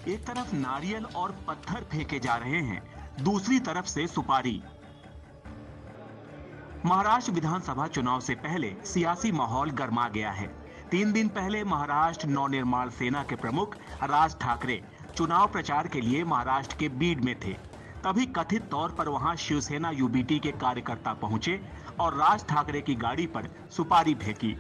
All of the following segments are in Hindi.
एक तरफ नारियल और पत्थर फेंके जा रहे हैं, दूसरी तरफ से सुपारी। महाराष्ट्र विधानसभा चुनाव से पहले सियासी माहौल गर्मा गया है। 3 दिन पहले महाराष्ट्र नवनिर्माण सेना के प्रमुख राज ठाकरे चुनाव प्रचार के लिए महाराष्ट्र के बीड में थे। तभी कथित तौर पर वहां शिवसेना यूबीटी के कार्यकर्ता पहुंचे और राज ठाकरे की गाड़ी पर सुपारी फेंकी।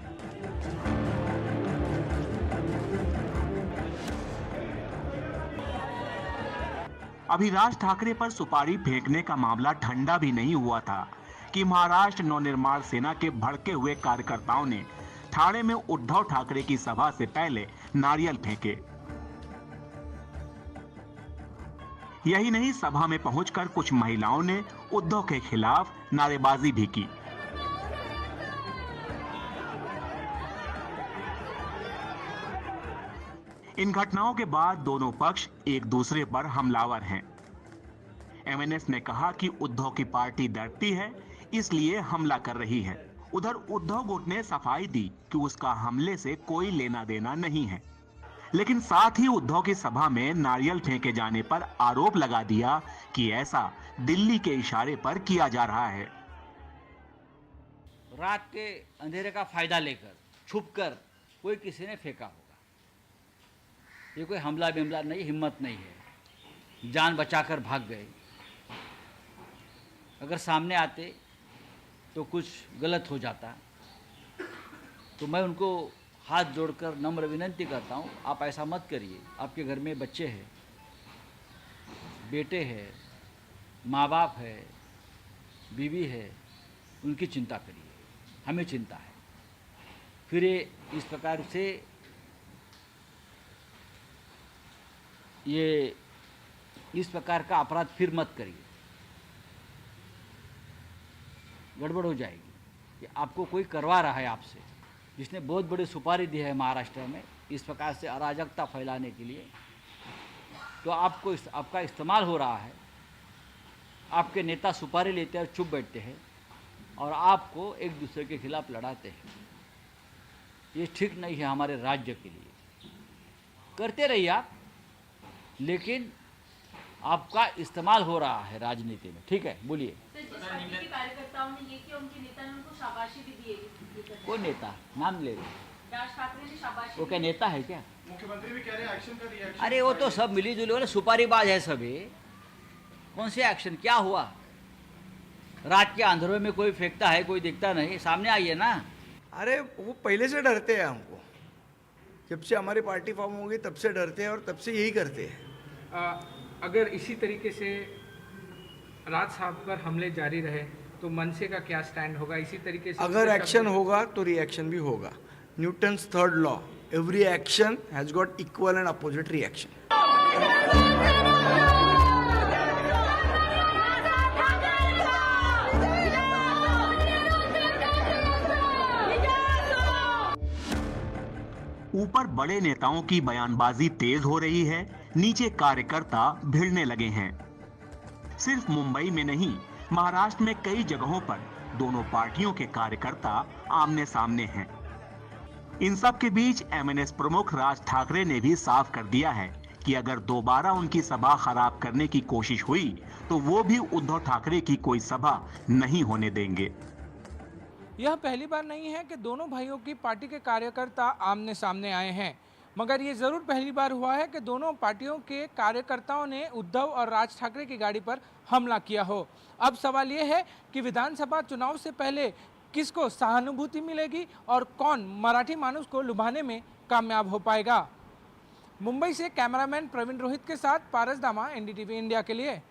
अभी राज ठाकरे पर सुपारी फेंकने का मामला ठंडा भी नहीं हुआ था कि महाराष्ट्र नवनिर्माण सेना के भड़के हुए कार्यकर्ताओं ने ठाणे में उद्धव ठाकरे की सभा से पहले नारियल फेंके। यही नहीं, सभा में पहुंचकर कुछ महिलाओं ने उद्धव के खिलाफ नारेबाजी भी की। इन घटनाओं के बाद दोनों पक्ष एक दूसरे पर हमलावर हैं। एमएनएस ने कहा कि उद्धव की पार्टी डरती है, इसलिए हमला कर रही है। उधर उद्धव गुट ने सफाई दी कि उसका हमले से कोई लेना देना नहीं है, लेकिन साथ ही उद्धव की सभा में नारियल फेंके जाने पर आरोप लगा दिया कि ऐसा दिल्ली के इशारे पर किया जा रहा है। रात के अंधेरे का फायदा लेकर छुपकर कोई किसी ने फेंका होगा। ये कोई हमला बिमला नहीं, हिम्मत नहीं है, जान बचाकर भाग गए। अगर सामने आते तो कुछ गलत हो जाता, तो मैं उनको हाथ जोड़कर नम्र विनती करता हूँ, आप ऐसा मत करिए। आपके घर में बच्चे हैं, बेटे हैं, माँ बाप है, बीवी है, उनकी चिंता करिए, हमें चिंता है। फिर ये इस प्रकार से इस प्रकार का अपराध फिर मत करिए, गड़बड़ हो जाएगी। कि आपको कोई करवा रहा है आपसे, जिसने बहुत बड़ी सुपारी दी है महाराष्ट्र में इस प्रकार से अराजकता फैलाने के लिए, तो आपका इस्तेमाल हो रहा है। आपके नेता सुपारी लेते हैं और चुप बैठते हैं और आपको एक दूसरे के खिलाफ लड़ाते हैं। ये ठीक नहीं है हमारे राज्य के लिए। करते रहिए आप, लेकिन आपका इस्तेमाल हो रहा है राजनीति में, ठीक है? बोलिए। कार्यकर्ताओं ने ये किया, उनके नेता ने उनको शाबाशी भी दी है। कौन नेता? नाम ले रहे? राज ठाकरे ने शाबाशी। वो क्या नेता है क्या? मुख्यमंत्री भी कह रहे हैं एक्शन का रिएक्शन। अरे वो तो सब मिली जुली वाले सुपारीबाज है सभी। कौन से एक्शन? क्या हुआ? रात के अंधेरों में कोई फेंकता है, कोई दिखता नहीं, सामने आइए ना। अरे वो पहले से डरते हैं हमको, जब से हमारी पार्टी फॉर्म होगी तब से डरते हैं और तब से यही करते हैं। अगर इसी तरीके से राज साहब पर हमले जारी रहे तो मनसे का क्या स्टैंड होगा? इसी तरीके से अगर एक्शन होगा तो रिएक्शन भी होगा। Newton's third law, every action has got equal and opposite reaction. ऊपर बड़े नेताओं की बयानबाजी तेज हो रही है, नीचे कार्यकर्ता भिड़ने लगे हैं। सिर्फ मुंबई में नहीं, महाराष्ट्र में कई जगहों पर दोनों पार्टियों के कार्यकर्ता आमने सामने हैं। इन सब के बीच एमएनएस प्रमुख राज ठाकरे ने भी साफ कर दिया है कि अगर दोबारा उनकी सभा खराब करने की कोशिश हुई तो वो भी उद्धव ठाकरे की कोई सभा नहीं होने देंगे। यह पहली बार नहीं है कि दोनों भाइयों की पार्टी के कार्यकर्ता आमने सामने आए हैं, मगर ये जरूर पहली बार हुआ है कि दोनों पार्टियों के कार्यकर्ताओं ने उद्धव और राज ठाकरे की गाड़ी पर हमला किया हो। अब सवाल ये है कि विधानसभा चुनाव से पहले किसको सहानुभूति मिलेगी और कौन मराठी मानुस को लुभाने में कामयाब हो पाएगा। मुंबई से कैमरामैन प्रवीण रोहित के साथ पारस दामा, एनडीटीवी इंडिया के लिए।